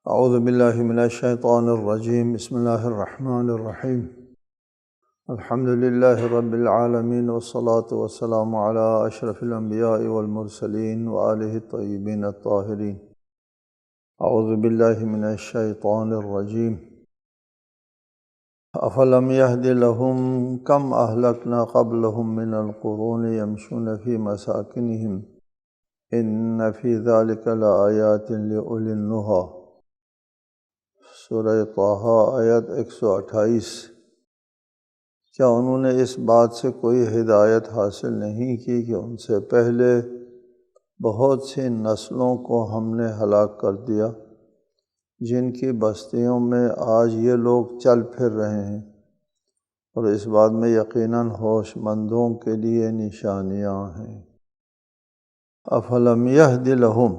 اعوذ باللہ من الشیطان الرجیم بسم اللہ الرحمن الرحیم الحمد للہ رب العالمین والصلاة والسلام علی اشرف الانبیاء والمرسلین وآلہ الطیبین الطاہرین۔ اعوذ باللہ من الشیطان الرجیم افلم یہد لہم کم اہلکنا قبلہم من القرون یمشون فی مساکنہم ان فی ذلک لآیات لأولی النہی۔ سورہ طٰہٰ آیت 128۔ کیا انہوں نے اس بات سے کوئی ہدایت حاصل نہیں کی کہ ان سے پہلے بہت سی نسلوں کو ہم نے ہلاک کر دیا، جن کی بستیوں میں آج یہ لوگ چل پھر رہے ہیں، اور اس بات میں یقیناً ہوش مندوں کے لیے نشانیاں ہیں۔ افلم یہد لہم،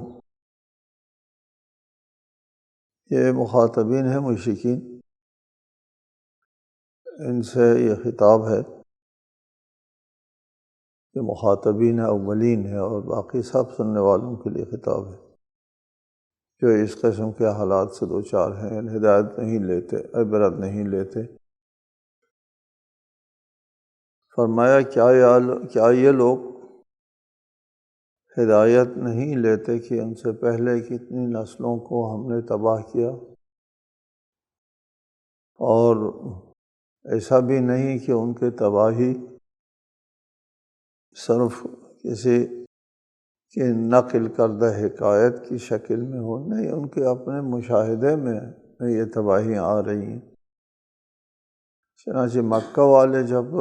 یہ مخاطبین ہیں مشرکین، ان سے یہ خطاب ہے، یہ مخاطبین اولین ہے اور باقی سب سننے والوں کے لیے خطاب ہے جو اس قسم کے حالات سے دوچار ہیں، ہدایت نہیں لیتے، عبرت نہیں لیتے۔ فرمایا کیا یہ لوگ ہدایت نہیں لیتے کہ ان سے پہلے کتنی نسلوں کو ہم نے تباہ کیا، اور ایسا بھی نہیں کہ ان کی تباہی صرف کسی کی نقل کردہ حکایت کی شکل میں ہو، نہیں، ان کے اپنے مشاہدے میں یہ تباہیاں آ رہی ہیں۔ چنانچہ مکہ والے جب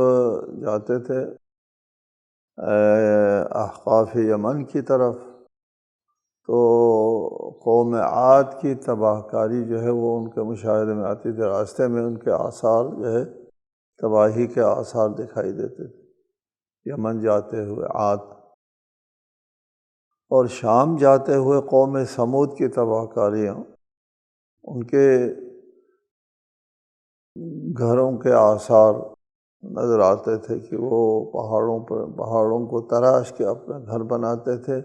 جاتے تھے احقاف یمن کی طرف، تو قوم عاد کی تباہ کاری جو ہے وہ ان کے مشاہدے میں آتی تھی، راستے میں ان کے آثار جو ہے تباہی کے آثار دکھائی دیتے تھے۔ یمن جاتے ہوئے عاد، اور شام جاتے ہوئے قوم سمود کی تباہ کاریاں، ان کے گھروں کے آثار نظر آتے تھے کہ وہ پہاڑوں کو تراش کے اپنا گھر بناتے تھے،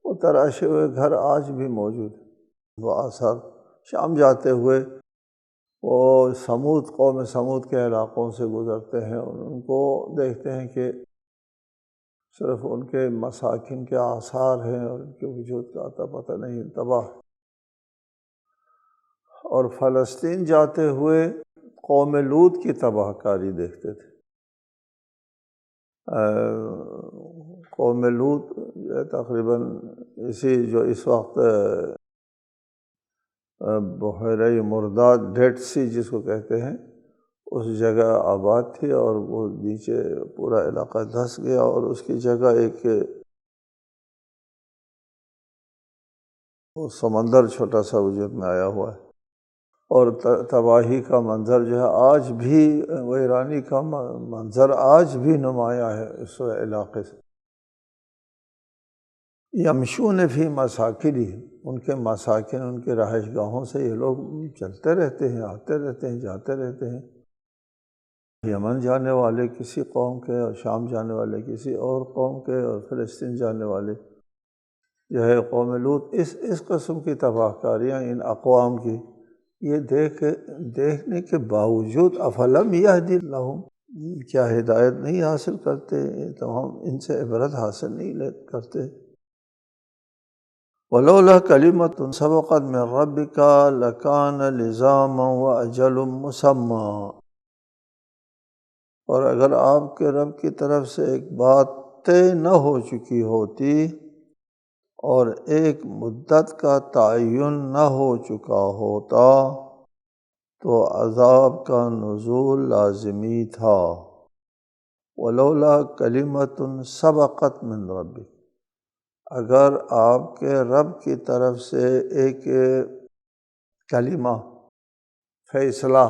وہ تراشے ہوئے گھر آج بھی موجود ہیں، وہ آثار۔ شام جاتے ہوئے وہ قوم سمود کے علاقوں سے گزرتے ہیں اور ان کو دیکھتے ہیں کہ صرف ان کے مساکن کے آثار ہیں اور ان کے وجود کا اتا پتہ نہیں، تباہ۔ اور فلسطین جاتے ہوئے قوم لوط کی تباہ کاری دیکھتے تھے۔ قوم لوط تقریباً اسی جو اس وقت بحیرہ مرداد، ڈیڈ سی جس کو کہتے ہیں، اس جگہ آباد تھی، اور وہ نیچے پورا علاقہ دھس گیا، اور اس کی جگہ ایک وہ سمندر چھوٹا سا وجود میں آیا ہوا ہے، اور تباہی کا منظر جو ہے آج بھی، ویرانی کا منظر آج بھی نمایاں ہے اس علاقے سے۔ یمشون فی مساکنہم، ان کے مساکن، ان کے رہائش گاہوں سے یہ لوگ چلتے رہتے ہیں، آتے رہتے ہیں، جاتے رہتے ہیں۔ یمن جانے والے کسی قوم کے، اور شام جانے والے کسی اور قوم کے، اور فلسطین جانے والے جو ہے قوم لوط۔ اس قسم کی تباہ کاریاں ان اقوام کی، یہ دیکھنے کے باوجود افلم یہد لہم، کیا ہدایت نہیں حاصل کرتے، تو ہم ان سے عبرت حاصل نہیں کرتے۔ ولولا کلمۃ سبقت من ربک لکان لزاما واجل مسمی، اور اگر آپ کے رب کی طرف سے ایک بات طے نہ ہو چکی ہوتی اور ایک مدت کا تعین نہ ہو چکا ہوتا تو عذاب کا نزول لازمی تھا۔ ولولا کلمۃ سبقت من ربک، اگر آپ کے رب کی طرف سے ایک کلمہ، فیصلہ،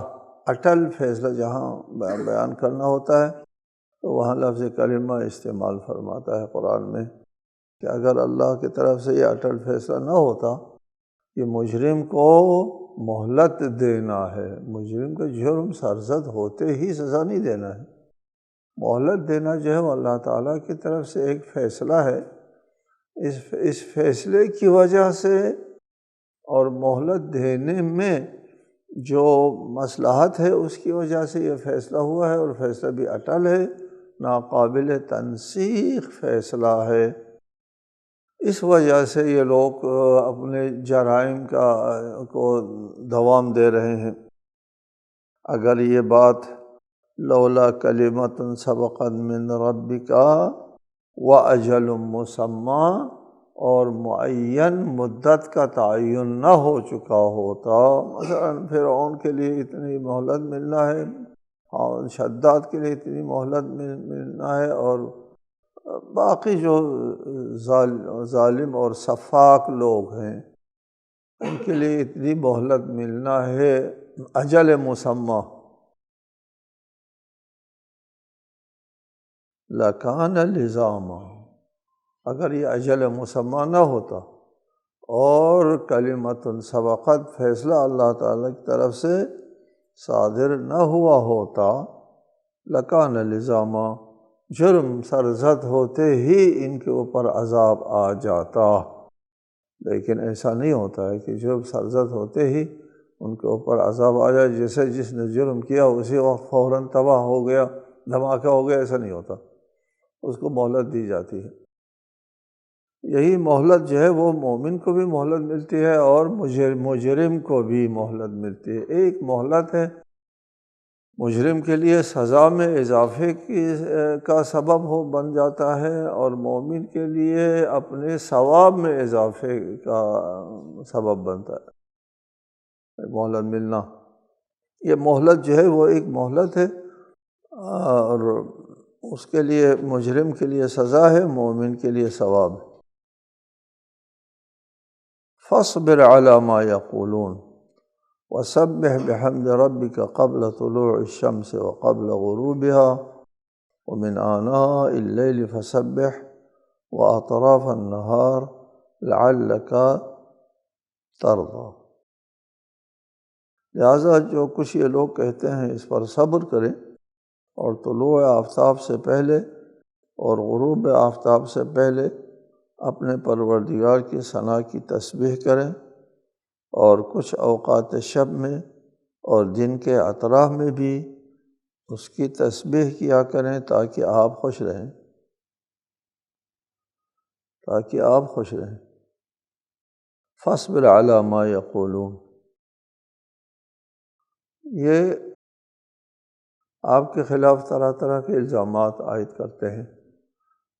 اٹل فیصلہ جہاں بیان کرنا ہوتا ہے تو وہاں لفظ کلمہ استعمال فرماتا ہے قرآن میں، کہ اگر اللہ کی طرف سے یہ اٹل فیصلہ نہ ہوتا کہ مجرم کو مہلت دینا ہے، مجرم کا جرم سرزد ہوتے ہی سزا نہیں دینا ہے، مہلت دینا جو ہے وہ اللہ تعالیٰ کی طرف سے ایک فیصلہ ہے۔ اس فیصلے کی وجہ سے اور مہلت دینے میں جو مصلحت ہے اس کی وجہ سے یہ فیصلہ ہوا ہے، اور فیصلہ بھی اٹل ہے، ناقابل تنسیخ فیصلہ ہے۔ اس وجہ سے یہ لوگ اپنے جرائم کو دوام دے رہے ہیں۔ اگر یہ بات لولا کلمۃ سبقت من ربک واجل مسمی، اور معین مدت کا تعین نہ ہو چکا ہوتا، مثلا فرعون کے لیے اتنی مہلت ملنا ہے، اور شداد کے لیے اتنی مہلت ملنا ہے، اور باقی جو ظالم اور سفاک لوگ ہیں ان کے لیے اتنی مہلت ملنا ہے، اجل مسمی، لکان لزاما، اگر یہ اجل مسمی نہ ہوتا اور کلمۃ سبقت فیصلہ اللہ تعالیٰ کی طرف سے صادر نہ ہوا ہوتا، لکان لزاما، جرم سرزد ہوتے ہی ان کے اوپر عذاب آ جاتا۔ لیکن ایسا نہیں ہوتا ہے کہ جرم سرزد ہوتے ہی ان کے اوپر عذاب آ جائے، جیسے جس نے جرم کیا اسی وقت فوراً تباہ ہو گیا، دھماکہ ہو گیا، ایسا نہیں ہوتا، اس کو مہلت دی جاتی ہے۔ یہی مہلت جو ہے وہ مومن کو بھی مہلت ملتی ہے اور مجرم کو بھی مہلت ملتی ہے۔ ایک مہلت ہے مجرم کے لیے سزا میں اضافے کا سبب بن جاتا ہے، اور مومن کے لیے اپنے ثواب میں اضافے کا سبب بنتا ہے مہلت ملنا۔ یہ مہلت جو ہے وہ ایک مہلت ہے، اور اس کے لیے مجرم کے لیے سزا ہے، مومن کے لیے ثواب ہے۔ فاصبر علی ما یقولون وسبح بحمد ربک قبل طلوع الشمس وقبل غروبها ومن آناء اللیل فسبح واطراف النہار لعلک ترضی۔ لہٰذا جو کچھ یہ لوگ کہتے ہیں اس پر صبر کریں، اور طلوع آفتاب سے پہلے اور غروب آفتاب سے پہلے اپنے پروردگار کی ثنا کی تسبیح کریں، اور کچھ اوقات شب میں اور دن کے اطراف میں بھی اس کی تسبیح کیا کریں، تاکہ آپ خوش رہیں، فاصبر علی ما یقولون، یہ آپ کے خلاف طرح طرح کے الزامات عائد کرتے ہیں۔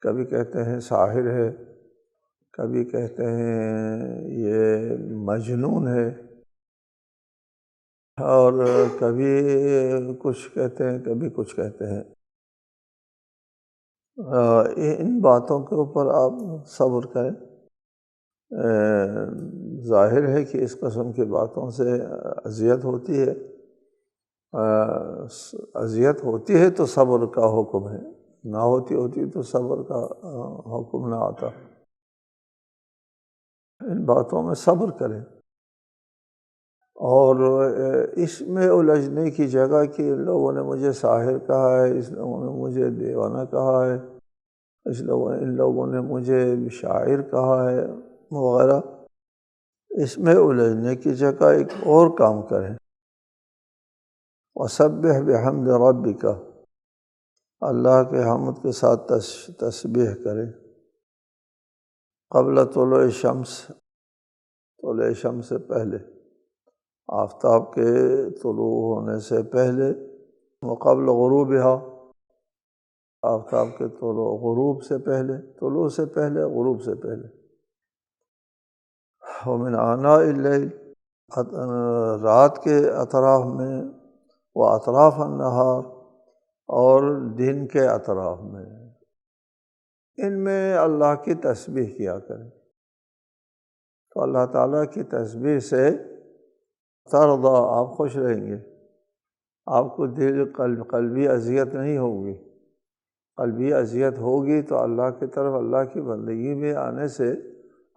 کبھی کہتے ہیں ساحر ہے، کبھی کہتے ہیں یہ مجنون ہے، اور کبھی کچھ کہتے ہیں، کبھی کچھ کہتے ہیں۔ ان باتوں کے اوپر آپ صبر کریں۔ ظاہر ہے کہ اس قسم کی باتوں سے اذیت ہوتی ہے، اذیت ہوتی ہے تو صبر کا حکم ہے، نہ ہوتی تو صبر کا حکم نہ آتا۔ ان باتوں میں صبر کریں، اور اس میں الجھنے کی جگہ کہ ان لوگوں نے مجھے ساحر کہا ہے، اس لوگوں نے مجھے دیوانہ کہا ہے، ان لوگوں نے مجھے شاعر کہا ہے وغیرہ، اس میں الجھنے کی جگہ ایک اور کام کریں۔ وسبح بحمد ربک، اللہ کے حمد کے ساتھ تسبیح کریں، قبل طلوع الشمس، طلوع شمس سے پہلے، آفتاب کے طلوع ہونے سے پہلے، وقبل غروبہا، آفتاب کے غروب سے پہلے، طلوع سے پہلے، غروب سے پہلے، ومن آناء اللیل، رات کے اطراف میں، واطراف النہار، اور دن کے اطراف میں، ان میں اللہ کی تسبیح کیا کریں، تو اللہ تعالیٰ کی تسبیح سے ترضیٰ، آپ خوش رہیں گے، آپ کو قلبی اذیت نہیں ہوگی۔ قلبی اذیت ہوگی تو اللہ کی طرف، اللہ کی بندگی میں آنے سے،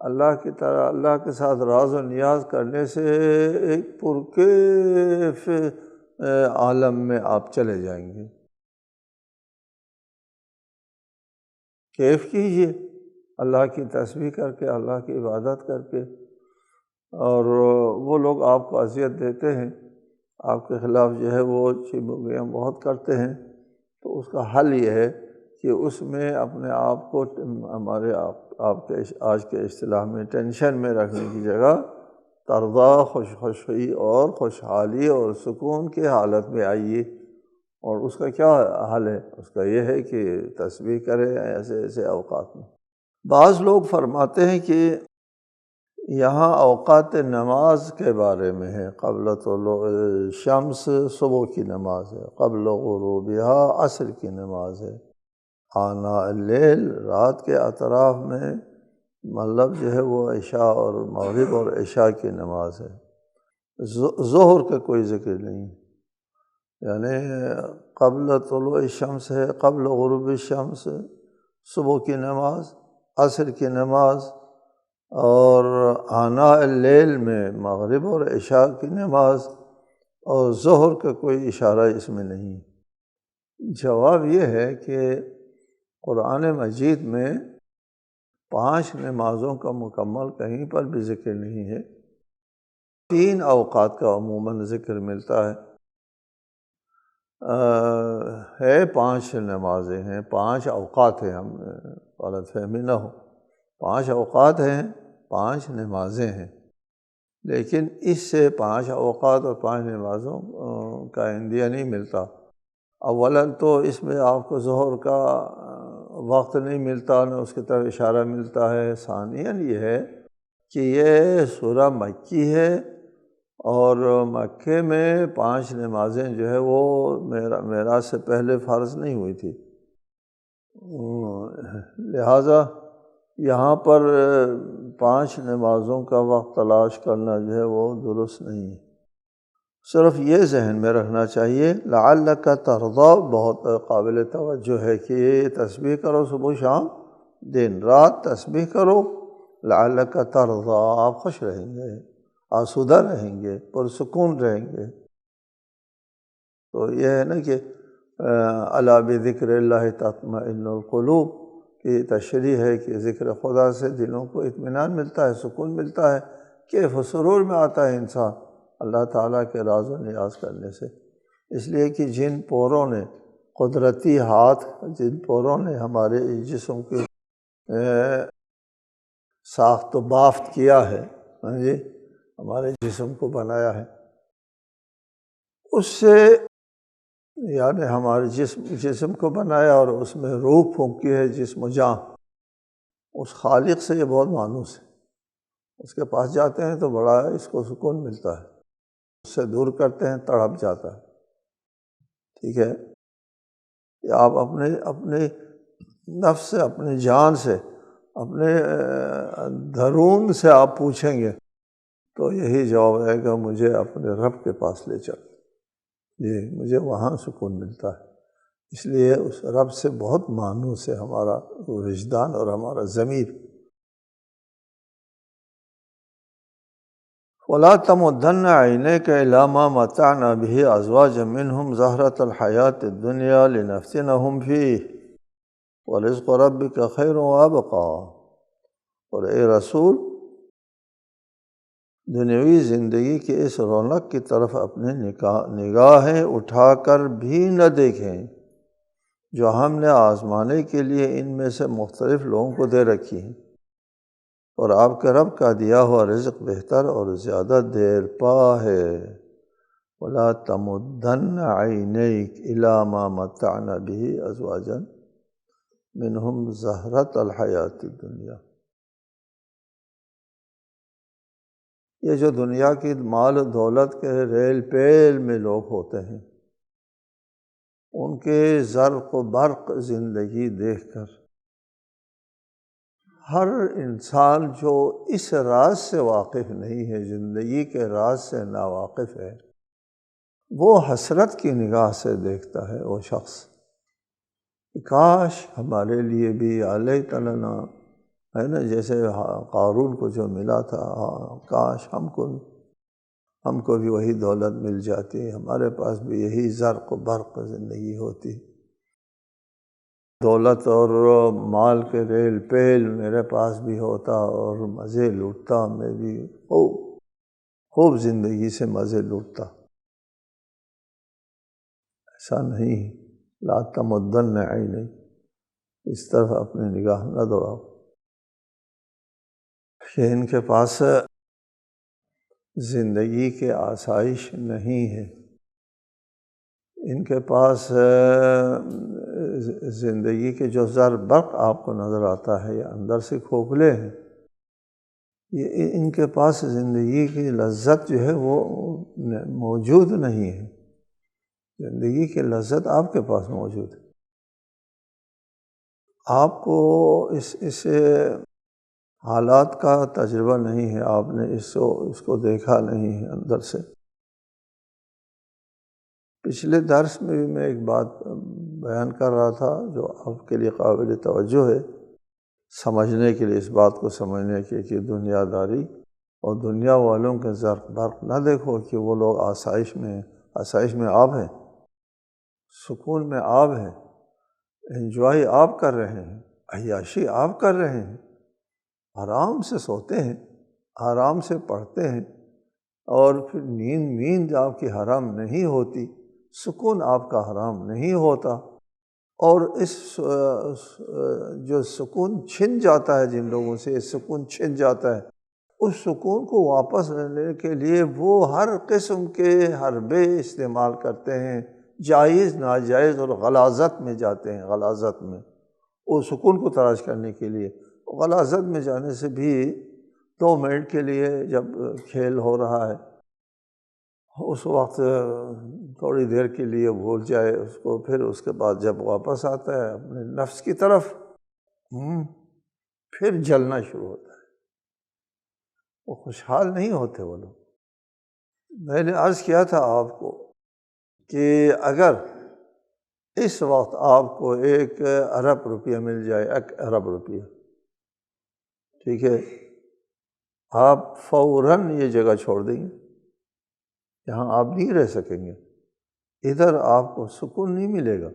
اللہ کی طرح اللہ کے ساتھ راز و نیاز کرنے سے ایک پرکیف عالم میں آپ چلے جائیں گے۔ کیف کیجئے اللہ کی تسبیح کر کے، اللہ کی عبادت کر کے، اور وہ لوگ آپ کو اذیت دیتے ہیں، آپ کے خلاف جو ہے وہ چیمگیاں بہت کرتے ہیں، تو اس کا حل یہ ہے کہ اس میں اپنے آپ کو ہمارے آپ کے آج کے اصطلاح میں ٹینشن میں رکھنے کی جگہ ترضا، خوشی اور خوشحالی اور سکون کے حالت میں آئیے۔ اور اس کا کیا حل ہے؟ اس کا یہ ہے کہ تسبیح کرے ایسے ایسے اوقات میں۔ بعض لوگ فرماتے ہیں کہ یہاں اوقات نماز کے بارے میں ہے، قبل طلوع الشمس صبح کی نماز ہے، قبل غروبها عصر کی نماز ہے، آناء اللیل رات کے اطراف میں مطلب جو ہے وہ عشاء اور مغرب اور عشاء کی نماز ہے۔ ظہر کا کوئی ذکر نہیں، یعنی قبل طلوع الشمس ہے، قبل غروب الشمس صبح کی نماز، عصر کی نماز، اور آناء اللیل میں مغرب اور عشاء کی نماز، اور ظہر کا کوئی اشارہ اس میں نہیں۔ جواب یہ ہے کہ قرآن مجید میں 5 نمازوں کا مکمل کہیں پر بھی ذکر نہیں ہے، 3 اوقات کا عموماً ذکر ملتا ہے۔ 5 نمازیں ہیں، 5 اوقات ہیں، ہم غلط فہمی نہ ہو، 5 اوقات ہیں، 5 نمازیں ہیں، لیکن اس سے 5 اوقات اور 5 نمازوں کا اندیہ نہیں ملتا۔ اولاً تو اس میں آپ کو ظہر کا وقت نہیں ملتا، نہ اس کی طرف اشارہ ملتا ہے۔ ثانیاً یہ ہے کہ یہ سورہ مکی ہے، اور مکے میں 5 نمازیں جو ہے وہ معراج سے پہلے فرض نہیں ہوئی تھی، لہٰذا یہاں پر 5 نمازوں کا وقت تلاش کرنا جو ہے وہ درست نہیں ہے۔ صرف یہ ذہن میں رکھنا چاہیے، لعلک ترضیٰ بہت قابل توجہ ہے کہ تسبیح کرو صبح شام دن رات، تسبیح کرو، لعلک ترضیٰ، آپ خوش رہیں گے، آسودہ رہیں گے، پرسکون رہیں گے۔ تو یہ ہے نا کہ الا بذکر اللہ تطمئن القلوب کی تشریح ہے کہ ذکر خدا سے دلوں کو اطمینان ملتا ہے، سکون ملتا ہے، کیف و سرور میں آتا ہے انسان اللہ تعالیٰ کے راز و نیاز کرنے سے۔ اس لیے کہ جن پوروں نے قدرتی ہاتھ، جن پوروں نے ہمارے جسم کی ساخت و بافت کیا ہے، جی ہمارے جسم کو بنایا ہے، اس سے یعنی ہمارے جسم کو بنایا اور اس میں روح پھونکی ہے، جسم و جاں، اس خالق سے یہ بہت مانوس ہے۔ اس کے پاس جاتے ہیں تو بڑا اس کو سکون ملتا ہے، اس سے دور کرتے ہیں تڑپ جاتا ہے۔ ٹھیک ہے کہ آپ اپنے نفس سے، اپنے جان سے، اپنے درون سے آپ پوچھیں گے تو یہی جواب آئے گا، مجھے اپنے رب کے پاس لے چل، جی مجھے وہاں سکون ملتا ہے۔ اس لیے اس رب سے بہت مانوس ہے ہمارا وجدان اور ہمارا ضمیر۔ وَلَا تَمُدَّنَّ عَيْنَيْكَ إِلَىٰ مَا مَتَّعْنَا بِهِ أَزْوَاجًا مِّنْهُمْ زَهْرَةَ الْحَيَاةِ الدُّنْيَا لِنَفْتِنَهُمْ فِيهِ وَرِزْقُ رَبِّكَ خَيْرٌ وَأَبْقَىٰ۔ اور اے رسول، دنیوی زندگی کی اس رونق کی طرف اپنی نگاہیں اٹھا کر بھی نہ دیکھیں جو ہم نے آزمانے کے لیے ان میں سے مختلف لوگوں کو دے رکھی ہیں، اور آپ کے رب کا دیا ہوا رزق بہتر اور زیادہ دیر پا ہے۔ وَلَا تَمُدَّنَّ عَيْنَيْكَ إِلَىٰ مَا مَتَّعْنَا بِهِ أَزْوَاجًا مِّنْهُمْ زَهْرَةَ الْحَيَاةِ الدُّنْيَا۔ یہ جو دنیا کی مال و دولت کے ریل پیل میں لوگ ہوتے ہیں، ان کے زرق و برق زندگی دیکھ کر ہر انسان جو اس راز سے واقف نہیں ہے، زندگی کے راز سے ناواقف ہے، وہ حسرت کی نگاہ سے دیکھتا ہے وہ شخص، کاش ہمارے لیے بھی لیت لنا، ہے نا، جیسے قارون کو جو ملا تھا، کاش ہم کو بھی وہی دولت مل جاتی، ہمارے پاس بھی یہی زرق و برق زندگی ہوتی، دولت اور مال کے ریل پیل میرے پاس بھی ہوتا اور مزے لوٹتا میں بھی خوب زندگی سے مزے لوٹتا۔ ایسا نہیں، لا تمدن عینیک، اس طرف اپنی نگاہ نہ دوڑاؤ کہ ان کے پاس زندگی کے آسائش نہیں ہے، ان کے پاس زندگی کے جو زر برق آپ کو نظر آتا ہے یہ اندر سے کھوکھلے ہیں، یہ ان کے پاس زندگی کی لذت جو ہے وہ موجود نہیں ہے، زندگی کی لذت آپ کے پاس موجود ہے، آپ کو اس حالات کا تجربہ نہیں ہے، آپ نے اس کو دیکھا نہیں ہے اندر سے۔ پچھلے درس میں بھی میں ایک بات بیان کر رہا تھا جو آپ کے لیے قابل توجہ ہے سمجھنے کے لیے، اس بات کو سمجھنے کے کہ دنیا داری اور دنیا والوں کے زرق برق نہ دیکھو کہ وہ لوگ آسائش میں آپ ہیں، سکون میں آپ ہیں، انجوائے آپ کر رہے ہیں، عیاشی آپ کر رہے ہیں، آرام سے سوتے ہیں، آرام سے پڑھتے ہیں، اور پھر نیند آپ کی حرام نہیں ہوتی، سکون آپ کا حرام نہیں ہوتا، اور جو سکون چھن جاتا ہے جن لوگوں سے سکون چھن جاتا ہے، اس سکون کو واپس لینے کے لیے وہ ہر قسم کے حربے استعمال کرتے ہیں، جائز ناجائز، اور غلاظت میں جاتے ہیں، غلاظت میں وہ سکون کو تلاش کرنے کے لیے۔ غلاظت میں جانے سے بھی 2 منٹ کے لیے جب کھیل ہو رہا ہے اس وقت تھوڑی دیر کے لیے بھول جائے اس کو، پھر اس کے بعد جب واپس آتا ہے اپنے نفس کی طرف پھر جلنا شروع ہوتا ہے، وہ خوشحال نہیں ہوتے وہ لوگ۔ میں نے عرض کیا تھا آپ کو کہ اگر اس وقت آپ کو 1 ارب روپیہ مل جائے، 1 ارب روپیہ، ٹھیک ہے، آپ فوراً یہ جگہ چھوڑ دیں گے، یہاں آپ نہیں رہ سکیں گے، ادھر آپ کو سکون نہیں ملے گا،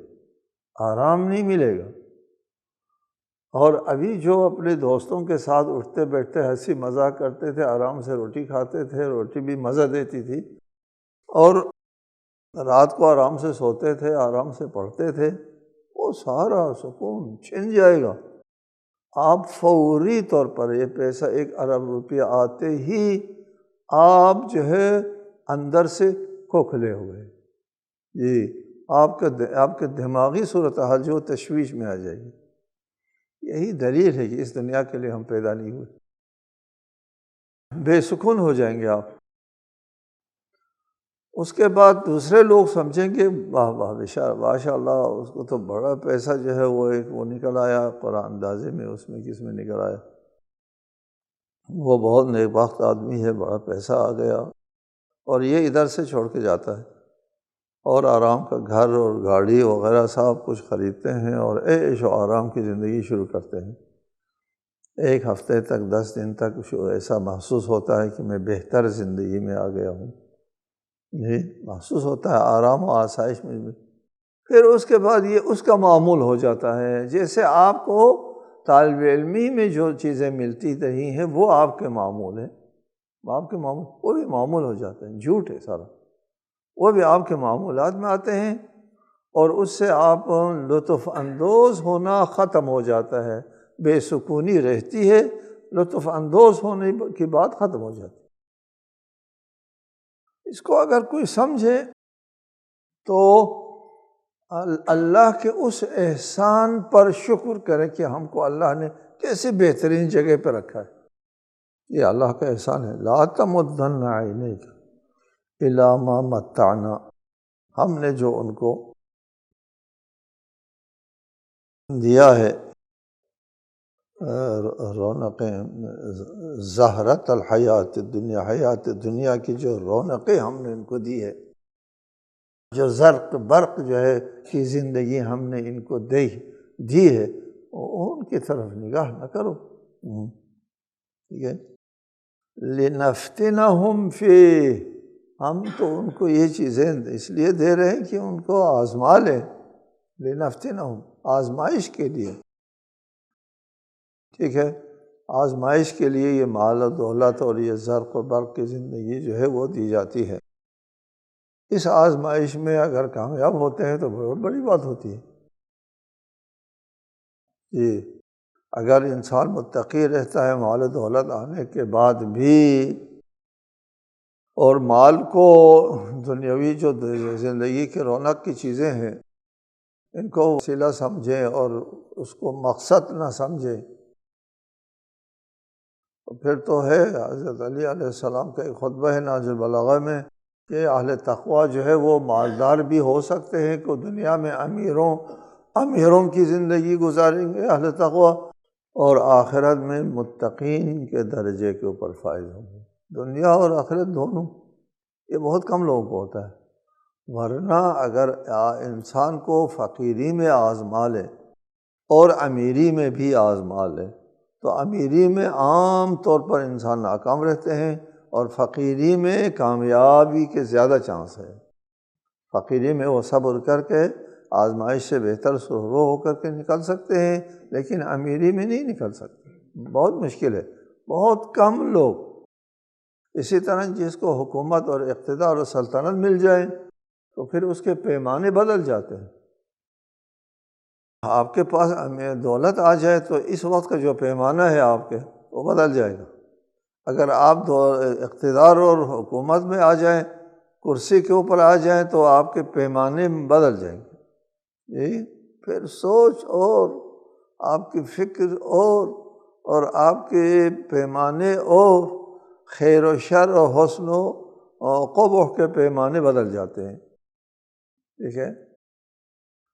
آرام نہیں ملے گا، اور ابھی جو اپنے دوستوں کے ساتھ اٹھتے بیٹھتے ہنسی مذاق کرتے تھے، آرام سے روٹی کھاتے تھے، روٹی بھی مزہ دیتی تھی، اور رات کو آرام سے سوتے تھے، آرام سے پڑھتے تھے، وہ سارا سکون چھن جائے گا۔ آپ فوری طور پر یہ پیسہ 1 ارب روپیہ آتے ہی آپ جو ہے اندر سے کھوکھلے ہوئے، جی آپ کے دماغی صورتحال جو تشویش میں آ جائے گی۔ یہی دلیل ہے کہ اس دنیا کے لیے ہم پیدا نہیں ہوئے، بے سکون ہو جائیں گے آپ۔ اس کے بعد دوسرے لوگ سمجھیں گے واہ واہ ماشاء اللہ، اس کو تو بڑا پیسہ جو ہے وہ نکل آیا، قرآن اندازے میں اس میں کس میں نکل آیا، وہ بہت نیک بخت آدمی ہے، بڑا پیسہ آ گیا، اور یہ ادھر سے چھوڑ کے جاتا ہے اور آرام کا گھر اور گاڑی وغیرہ سب کچھ خریدتے ہیں اور عیش و آرام کی زندگی شروع کرتے ہیں۔ 1 ہفتے تک 10 دن تک ایسا محسوس ہوتا ہے کہ میں بہتر زندگی میں آ گیا ہوں، جی محسوس ہوتا ہے آرام و آسائش میں، پھر اس کے بعد یہ اس کا معمول ہو جاتا ہے، جیسے آپ کو طالب علمی میں جو چیزیں ملتی رہی ہیں وہ آپ کے معمول ہیں، آپ کے معمول وہ بھی معمول ہو جاتے ہیں، جھوٹ ہے سارا، وہ بھی آپ کے معمولات میں آتے ہیں، اور اس سے آپ لطف اندوز ہونا ختم ہو جاتا ہے، بے سکونی رہتی ہے، لطف اندوز ہونے کی بات ختم ہو جاتی ہے۔ اس کو اگر کوئی سمجھے تو اللہ کے اس احسان پر شکر کرے کہ ہم کو اللہ نے کیسے بہترین جگہ پہ رکھا ہے، یہ اللہ کا احسان ہے۔ لا تمدن عینیک الی ما متعنا، ہم نے جو ان کو دیا ہے رونقیں، زہرت الحیات الدنیا، حیات دنیا کی جو رونقیں ہم نے ان کو دی ہے، جو زرق برق جو ہے کہ زندگی ہم نے ان کو دی ہے، ان کی طرف نگاہ نہ کرو، ٹھیک ہے، لنفتنہم فیہ، ہم تو ان کو یہ چیزیں اس لیے دے رہے ہیں کہ ان کو آزما لیں، لنفتنہم، آزمائش کے لیے، ٹھیک ہے، آزمائش کے لیے یہ مال و دولت اور یہ زرق و برق کی زندگی جو ہے وہ دی جاتی ہے۔ اس آزمائش میں اگر کامیاب ہوتے ہیں تو بہت بڑی بات ہوتی ہے جی۔ اگر انسان متقی رہتا ہے مال و دولت آنے کے بعد بھی، اور مال کو دنیاوی جو زندگی کی رونق کی چیزیں ہیں ان کو وسیلہ سمجھیں اور اس کو مقصد نہ سمجھیں، تو پھر تو ہے حضرت علی علیہ السلام کا ایک خطبہ ہے نہج البلاغہ میں کہ اہل تقویٰ جو ہے وہ مالدار بھی ہو سکتے ہیں کہ دنیا میں امیروں کی زندگی گزاریں گے اہل تقویٰ، اور آخرت میں متقین کے درجے کے اوپر فائز ہوں گے، دنیا اور آخرت دونوں۔ یہ بہت کم لوگوں کو ہوتا ہے، ورنہ اگر انسان کو فقیری میں آزما لے اور امیری میں بھی آزما لے تو امیری میں عام طور پر انسان ناکام رہتے ہیں اور فقیری میں کامیابی کے زیادہ چانس ہے۔ فقیری میں وہ صبر کر کے آزمائش سے بہتر سرو ہو کر کے نکل سکتے ہیں، لیکن امیری میں نہیں نکل سکتے، بہت مشکل ہے، بہت کم لوگ۔ اسی طرح جس کو حکومت اور اقتدار اور سلطنت مل جائے تو پھر اس کے پیمانے بدل جاتے ہیں۔ آپ کے پاس دولت آ جائے تو اس وقت کا جو پیمانہ ہے آپ کے وہ بدل جائے گا۔ اگر آپ اقتدار اور حکومت میں آ جائیں، کرسی کے اوپر آ جائیں تو آپ کے پیمانے بدل جائیں گے جی۔ پھر سوچ اور آپ کی فکر اور آپ کے پیمانے اور خیر و شر و حسن و قبح کے پیمانے بدل جاتے ہیں، ٹھیک ہے۔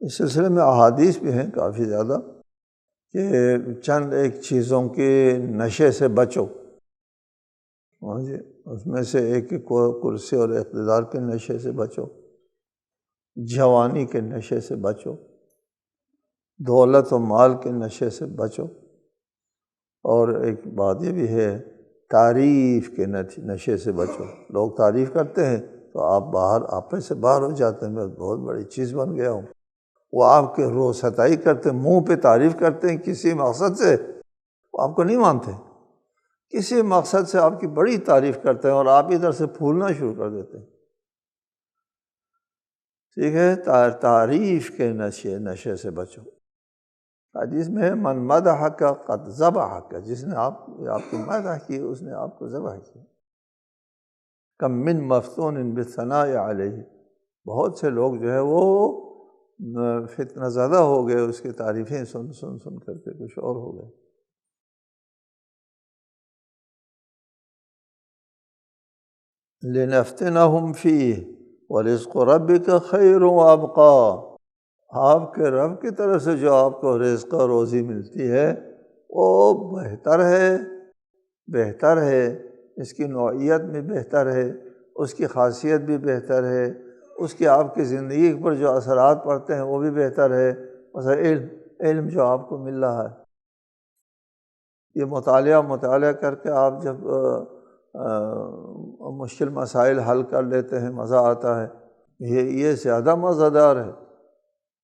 اس سلسلے میں احادیث بھی ہیں کافی زیادہ کہ چند ایک چیزوں کے نشے سے بچو، ہاں جی، اس میں سے ایک کرسی اور اقتدار کے نشے سے بچو، جوانی کے نشے سے بچو، دولت و مال کے نشے سے بچو، اور ایک بات یہ بھی ہے تعریف کے نشے سے بچو۔ لوگ تعریف کرتے ہیں تو آپ سے باہر ہو جاتے ہیں، میں بہت بڑی چیز بن گیا ہوں۔ وہ آپ کے ستائی کرتے، منہ پہ تعریف کرتے ہیں کسی مقصد سے، وہ آپ کو نہیں مانتے، کسی مقصد سے آپ کی بڑی تعریف کرتے ہیں اور آپ ادھر سے پھولنا شروع کر دیتے ہیں، ٹھیک ہے۔ تعریف کے نشے سے بچو۔ حدیث میں من مدحک قد ذبحک، جس نے آپ کی مدح کی اس نے آپ کو ذبح کیا۔ کم من مفتون بالثناء علیہ، بہت سے لوگ جو ہے وہ فتنہ زدہ ہو گئے اس کی تعریفیں سن کر کے کچھ اور ہو گئے۔ لنفتنہم فیہ ورزق ربک خیر وابقی، آپ کے رب کی طرف سے جو آپ کو رزق و روزی ملتی ہے وہ بہتر ہے، اس کی نوعیت بھی بہتر ہے، اس کی خاصیت بھی بہتر ہے، اس کے آپ کی زندگی پر جو اثرات پڑتے ہیں وہ بھی بہتر ہے۔ مثلا علم جو آپ کو مل رہا ہے، یہ مطالعہ کر کے آپ جب مشکل مسائل حل کر لیتے ہیں مزہ آتا ہے، یہ زیادہ مزہ دار ہے،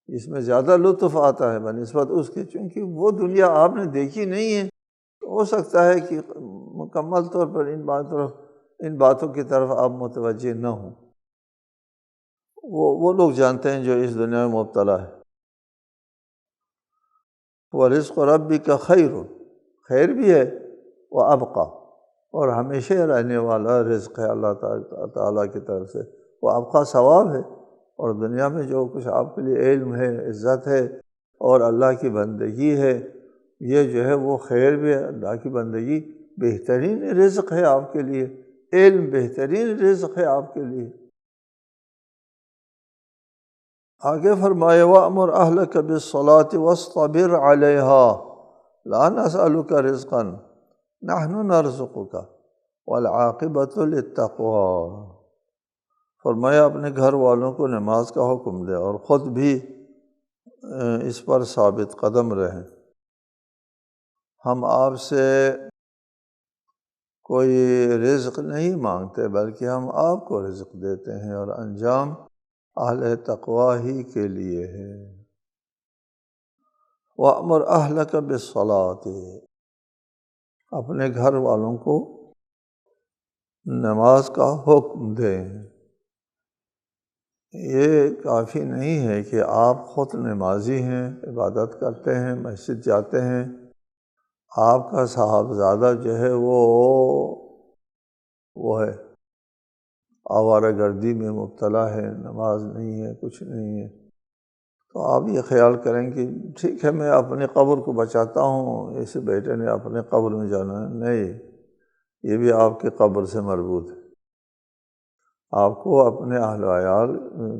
اس میں زیادہ لطف آتا ہے بنسبت اس کے، چونکہ وہ دنیا آپ نے دیکھی نہیں ہے، ہو سکتا ہے کہ مکمل طور پر ان باتوں کی طرف آپ متوجہ نہ ہوں۔ وہ لوگ جانتے ہیں جو اس دنیا میں مبتلا ہے۔ وَرِزْقُ رَبِّكَ خَيْرٌ، خیر بھی ہے، وَأَبْقَى، اور ہمیشہ رہنے والا رزق ہے اللہ تعالیٰ کی طرف سے، وہ ابقا ثواب ہے۔ اور دنیا میں جو کچھ آپ کے لیے علم ہے، عزت ہے اور اللہ کی بندگی ہے، یہ جو ہے وہ خیر بھی ہے، اللہ کی بندگی بہترین رزق ہے آپ کے لیے، علم بہترین رزق ہے آپ کے لیے۔ آگے فرمائے وَأْمُرْ أَهْلَكَ بِالصَّلَاةِ وَاصْطَبِرْ عَلَيْهَا لَا نَسْأَلُكَ رِزْقًا نَحْنُ نَرْزُقُكَ وَالْعَاقِبَةُ لِلتَّقْوَىٰ، فرمایا اپنے گھر والوں کو نماز کا حکم دے اور خود بھی اس پر ثابت قدم رہیں۔ ہم آپ سے کوئی رزق نہیں مانگتے بلکہ ہم آپ کو رزق دیتے ہیں، اور انجام اہل تقویٰ ہی کے لیے ہے۔ وَأْمُرْ أَهْلَكَ بِالصَّلَاةِ، اپنے گھر والوں کو نماز کا حکم دیں۔ یہ کافی نہیں ہے کہ آپ خود نمازی ہیں، عبادت کرتے ہیں، مسجد جاتے ہیں، آپ کا صاحبزادہ جو ہے وہ ہے آوارہ گردی میں مبتلا ہے، نماز نہیں ہے، کچھ نہیں ہے، تو آپ یہ خیال کریں کہ ٹھیک ہے میں اپنی قبر کو بچاتا ہوں، اس بیٹے نے اپنے قبر میں جانا ہے، نہیں، یہ بھی آپ کی قبر سے مربوط ہے۔ آپ کو اپنے اہل و عیال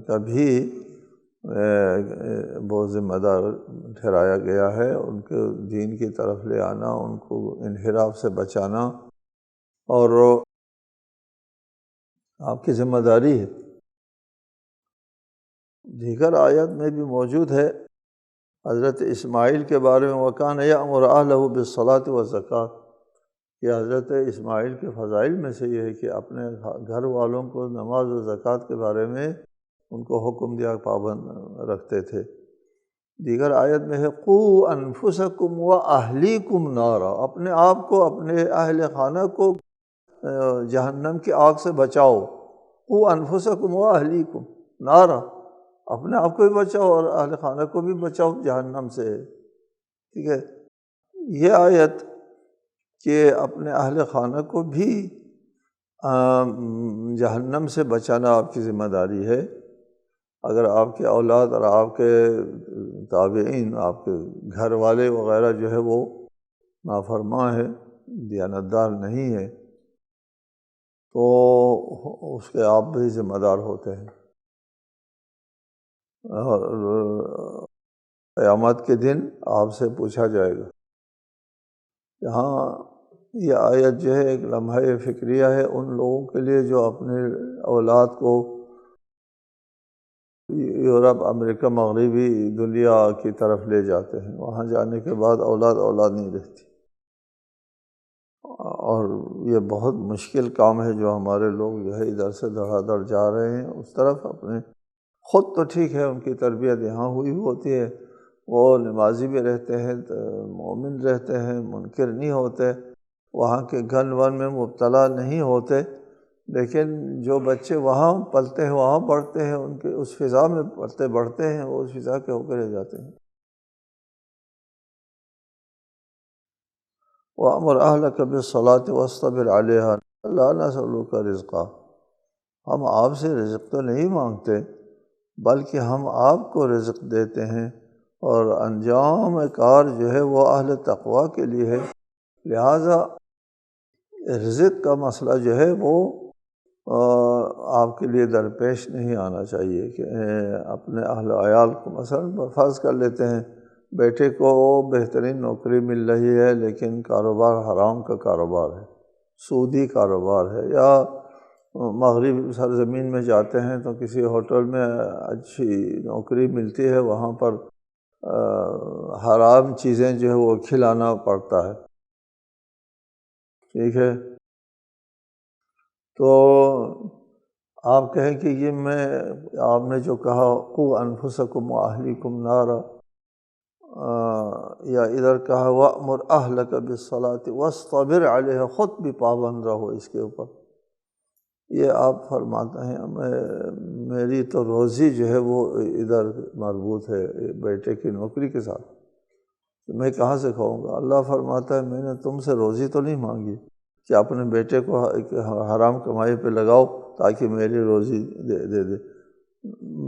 کا بھی بہت ذمہ دار ٹھہرایا گیا ہے، ان کے دین کی طرف لے آنا، ان کو انحراف سے بچانا، اور آپ کی ذمہ داری ہے۔ دیگر آیت میں بھی موجود ہے حضرت اسماعیل کے بارے میں، وَكَانَ يَأْمُرُ أَهْلَهُ بِالصَّلَاةِ وَالزَّكَاةِ، کہ حضرت اسماعیل کے فضائل میں سے یہ ہے کہ اپنے گھر والوں کو نماز و زکوٰۃ کے بارے میں ان کو حکم دیا، پابند رکھتے تھے۔ دیگر آیت میں ہے قُوا أَنفُسَكُمْ وَأَهْلِيكُمْ نَارًا، اپنے آپ کو، اپنے اہل خانہ کو جہنم کی آگ سے بچاؤ۔ قُوا أَنفُسَكُمْ وَأَهْلِيكُمْ نَارًا، اپنے آپ کو بھی بچاؤ اور اہل خانہ کو بھی بچاؤ جہنم سے۔ ٹھیک ہے، یہ آیت کہ اپنے اہل خانہ کو بھی جہنم سے بچانا آپ کی ذمہ داری ہے۔ اگر آپ کے اولاد اور آپ کے تابعین، آپ کے گھر والے وغیرہ جو ہے وہ نافرمان ہے، دیانتدار نہیں ہے، تو اس کے آپ بھی ذمہ دار ہوتے ہیں۔ اور قیامت کے دن آپ سے پوچھا جائے گا۔ یہاں یہ آیت جو ہے ایک لمحہ فکریہ ہے ان لوگوں کے لیے جو اپنے اولاد کو یورپ، امریکہ، مغربی دنیا کی طرف لے جاتے ہیں، وہاں جانے کے بعد اولاد نہیں رہتی، اور یہ بہت مشکل کام ہے جو ہمارے لوگ جو ہے ادھر سے دھڑا دھڑ جا رہے ہیں اس طرف۔ اپنے خود تو ٹھیک ہے ان کی تربیت یہاں ہوئی ہوتی ہے، وہ نمازی بھی رہتے ہیں، مومن رہتے ہیں، منکر نہیں ہوتے، وہاں کے گن ون میں مبتلا نہیں ہوتے، لیکن جو بچے وہاں پلتے ہیں، وہاں بڑھتے ہیں، ان کے اس فضا میں پلتے بڑھتے ہیں، وہ اس فضا کے ہو کے رہ جاتے ہیں۔ وَأْمُرْ أَهْلَكَ بِالصَّلَاةِ وَاصْطَبِرْ عَلَيْهَا لَا نَسْأَلُكَ رِزْقًا، ہم آپ سے رزق تو نہیں مانگتے بلکہ ہم آپ کو رزق دیتے ہیں، اور انجام کار جو ہے وہ اہل تقویٰ کے لیے ہے، لہٰذا رزق کا مسئلہ جو ہے وہ آپ کے لیے درپیش نہیں آنا چاہیے کہ اپنے اہل و عیال کو مثلا فرض کر لیتے ہیں بیٹے کو بہترین نوکری مل رہی ہے لیکن کاروبار حرام کا کاروبار ہے، سودی کاروبار ہے، یا مغرب سرزمین میں جاتے ہیں تو کسی ہوٹل میں اچھی نوکری ملتی ہے، وہاں پر حرام چیزیں جو ہے وہ کھلانا پڑتا ہے۔ ٹھیک ہے، تو آپ کہیں کہ یہ آپ نے جو کہا قُوا أَنفُسَكُمْ وَأَهْلِيكُمْ نَارًا، یا ادھر کہا وَأْمُرْ أَهْلَكَ بِالصَّلَاةِ وَاصْطَبِرْ عَلَيْهَا، خود بھی پابند رہو اس کے اوپر۔ یہ آپ فرماتے ہیں میری تو روزی جو ہے وہ ادھر مربوط ہے بیٹے کی نوکری کے ساتھ، میں کہاں سے کھاؤں گا؟ اللہ فرماتا ہے میں نے تم سے روزی تو نہیں مانگی کہ اپنے بیٹے کو حرام کمائی پہ لگاؤ تاکہ میری روزی دے دے،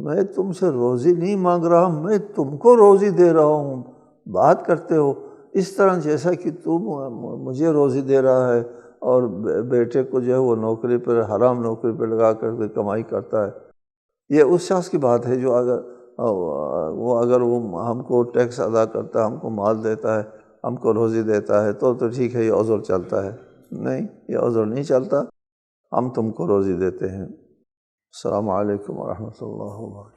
میں تم سے روزی نہیں مانگ رہا، میں تم کو روزی دے رہا ہوں۔ بات کرتے ہو اس طرح جیسا کہ تم مجھے روزی دے رہا ہے اور بیٹے کو جو ہے وہ نوکری پر، حرام نوکری پہ لگا کر کمائی کرتا ہے۔ یہ اس شخص کی بات ہے جو اگر وہ ہم کو ٹیکس ادا کرتا ہے، ہم کو مال دیتا ہے، ہم کو روزی دیتا ہے تو ٹھیک ہے یہ عذر چلتا ہے، نہیں یہ عذر نہیں چلتا، ہم تم کو روزی دیتے ہیں۔ السلام علیکم ورحمۃ اللہ وبرکاتہ۔